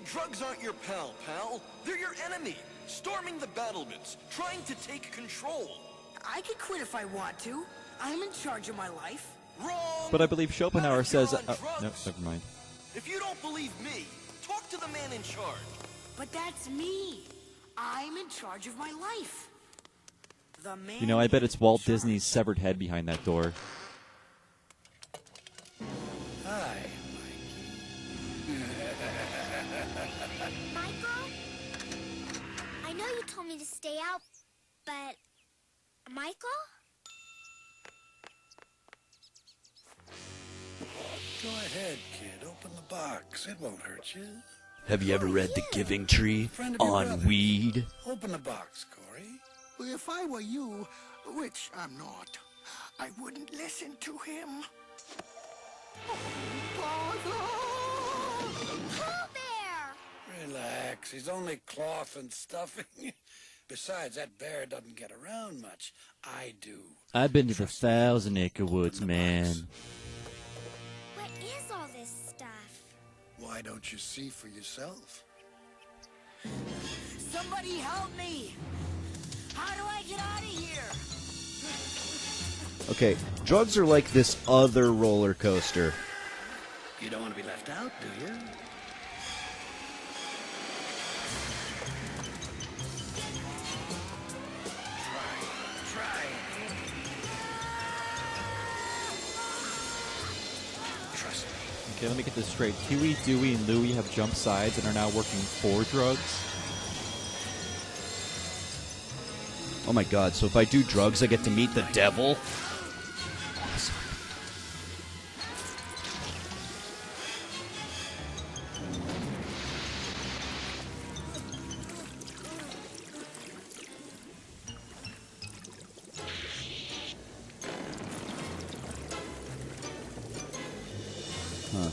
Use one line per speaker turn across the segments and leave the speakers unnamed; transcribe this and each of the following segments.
drugs aren't your pal. They're your enemy, storming the battlements, trying to take control.
I could quit if I want to. I'm in charge of my life.
Wrong!
But I believe Schopenhauer says...
no,
never mind.
If you don't believe me, talk to the man in charge.
But that's me. I'm in charge of my life. The man.
You know, I bet it's Walt Disney's severed head behind that door.
Hi,
Michael? I know you told me to stay out, but... Michael?
Go ahead, kid. Open the box. It won't hurt you.
Have you ever read The Giving Tree on weed?
Open the box, Corey.
Well, if I were you, which I'm not, I wouldn't listen to him.
Pooh Bear!
Relax. He's only cloth and stuffing. Besides, that bear doesn't get around much. I do.
I've been to the Thousand Acre Woods, man.
What is all this stuff?
Why don't you see for yourself?
Somebody help me! How do I get out of here?
Okay, drugs are like this other roller coaster.
You don't want to be left out, do you? Try. Trust me.
Okay, let me get this straight. Huey, Dewey, and Louie have jumped sides and are now working for drugs.
Oh my god, so if I do drugs, I get to meet the devil? Awesome. Huh.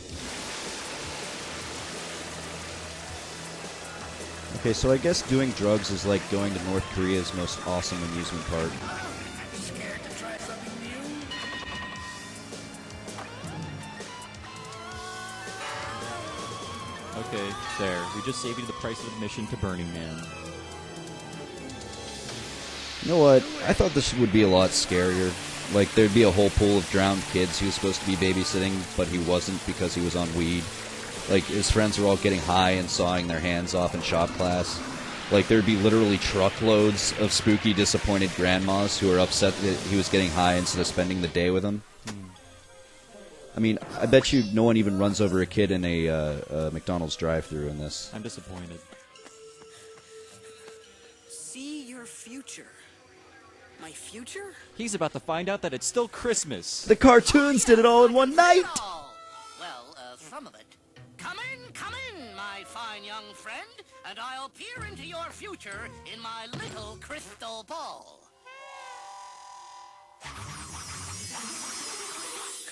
Okay, so I guess doing drugs is like going to North Korea's most awesome amusement park.
Scared to try something new?
Okay, there. We just saved you the price of admission to Burning Man.
You know what? I thought this would be a lot scarier. Like, there'd be a whole pool of drowned kids he was supposed to be babysitting, but he wasn't because he was on weed. Like, his friends were all getting high and sawing their hands off in shop class. Like, there'd be literally truckloads of spooky, disappointed grandmas who were upset that he was getting high instead of spending the day with them. I mean, I bet you no one even runs over a kid in a McDonald's drive-thru in this.
I'm disappointed.
See your future. My future?
He's about to find out that it's still Christmas.
The cartoons did it all in one night!
Well, some of it. Come in, my fine young friend, and I'll peer into your future in my little crystal ball.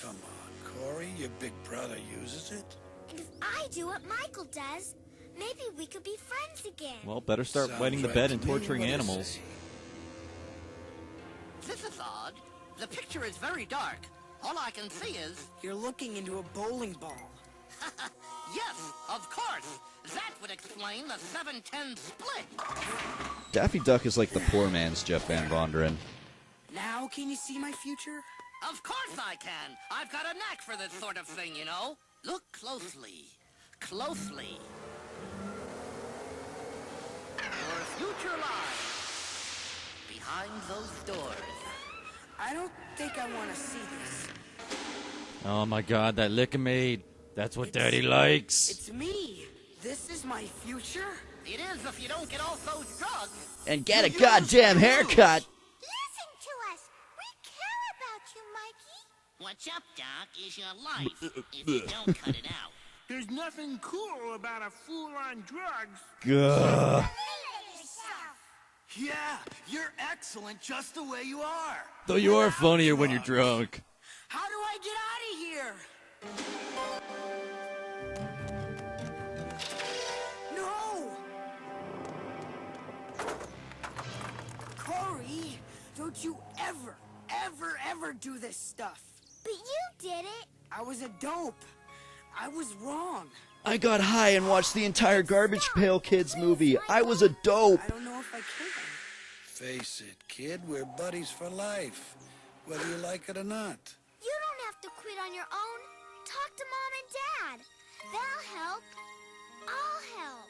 Come on, Corey. Your big brother uses it.
And if I do what Michael does, maybe we could be friends again.
Well, better start
Sounds
wetting the
right
bed
to
and
me.
torturing
What is
animals.
it?
This is odd. The picture is very dark. All I can see is...
You're looking into a bowling ball.
Yes, of course. That would explain the 7-10 split.
Daffy Duck is like the poor man's Jeff Van Vonderen.
Now can you see my future?
Of course I can. I've got a knack for this sort of thing, you know. Look closely. Closely. Your future lies behind those doors.
I don't think I want to see this.
Oh my god, that lick-a-maid. That's what Daddy likes.
It's me. This is my future?
It is if you don't get off those drugs.
And get a goddamn haircut!
Listen to us. We care about you, Mikey.
What's up, Doc, is your life if you don't cut it out.
There's nothing cool about a fool on drugs.
Gah.
Yeah, you're excellent just the way you are.
Though you are funnier when you're drunk.
How do I get out of here? No! Corey, don't you ever do this stuff.
But you did it.
I was a dope. I was wrong.
I got high and watched the entire Garbage Pail Kids movie. I was a dope.
I don't know if I can.
Face it, kid, we're buddies for life, whether you like it or not.
You don't have to quit on your own. Talk to Mom and Dad. They'll help. I'll help.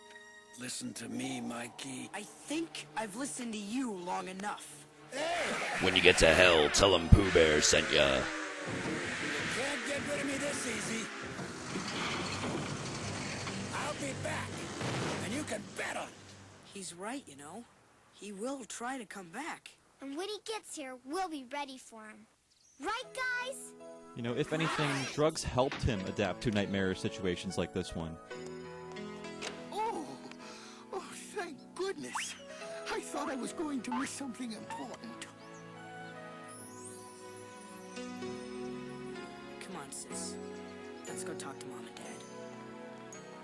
Listen to me, Mikey.
I think I've listened to you long enough.
When you get to hell, tell them Pooh Bear sent ya.
Can't get rid of me this easy. I'll be back, and you can bet on it.
He's right, you know. He will try to come back.
And when he gets here, we'll be ready for him. Right, guys?
You know, if anything, drugs helped him adapt to nightmarish situations like this one.
Oh, thank goodness. I thought I was going to miss something important.
Come on, sis. Let's go talk to Mom and Dad.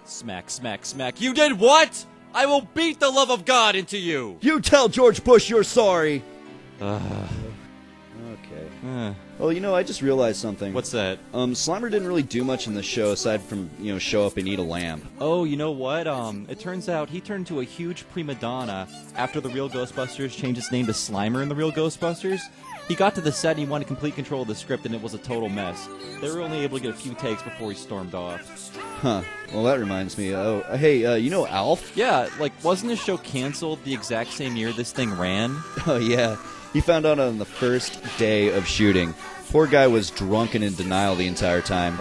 Smack, smack, smack. You did what? I will beat the love of God into you!
You tell George Bush you're sorry. Okay. Well, you know, I just realized something.
What's that?
Slimer didn't really do much in the show aside from, you know, show up and eat a lamp.
Oh, you know what? It turns out he turned into a huge prima donna after the real Ghostbusters changed its name to Slimer in the real Ghostbusters. He got to the set and he wanted complete control of the script, and it was a total mess. They were only able to get a few takes before he stormed off.
Huh. Well, that reminds me. Oh, hey, you know Alf?
Yeah, like, wasn't his show canceled the exact same year this thing ran?
Oh, yeah. He found out on the first day of shooting. Poor guy was drunk and in denial the entire time.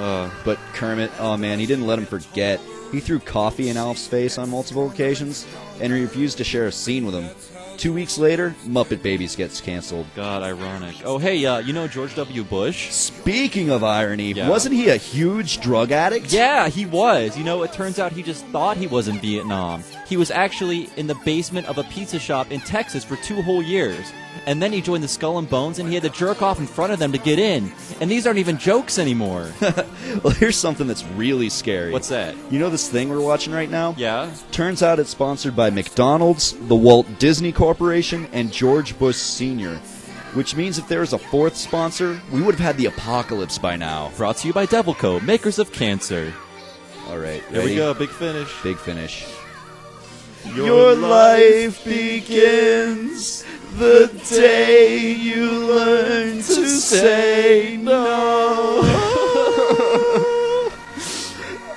But Kermit, oh man, he didn't let him forget. He threw coffee in Alf's face on multiple occasions, and refused to share a scene with him. 2 weeks later, Muppet Babies gets canceled.
God, ironic. Oh, hey, you know George W. Bush?
Speaking of irony,
Yeah.
wasn't he a huge drug addict?
Yeah, he was. You know, it turns out he just thought he was in Vietnam. He was actually in the basement of a pizza shop in Texas for 2 whole years. And then he joined the Skull and Bones, and he had to jerk off in front of them to get in. And these aren't even jokes anymore.
Well, here's something that's really scary.
What's that?
You know this thing we're watching right now?
Yeah?
Turns out it's sponsored by McDonald's, the Walt Disney Corporation, and George Bush Sr., which means if there was a 4th sponsor, we would have had the apocalypse by now.
Brought to you by Devilco, makers of cancer.
All right,
Here we
ready?
go, big finish.
Big finish.
Your
life begins the day you learn to say no.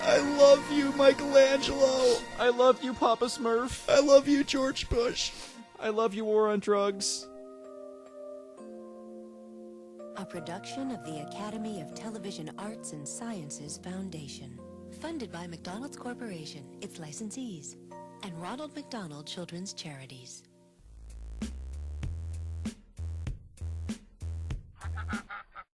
I love you, Michelangelo.
I love you, Papa Smurf.
I love you, George Bush.
I love you, War on Drugs.
A production of the Academy of Television Arts and Sciences Foundation. Funded by McDonald's Corporation, its licensees, and Ronald McDonald Children's Charities.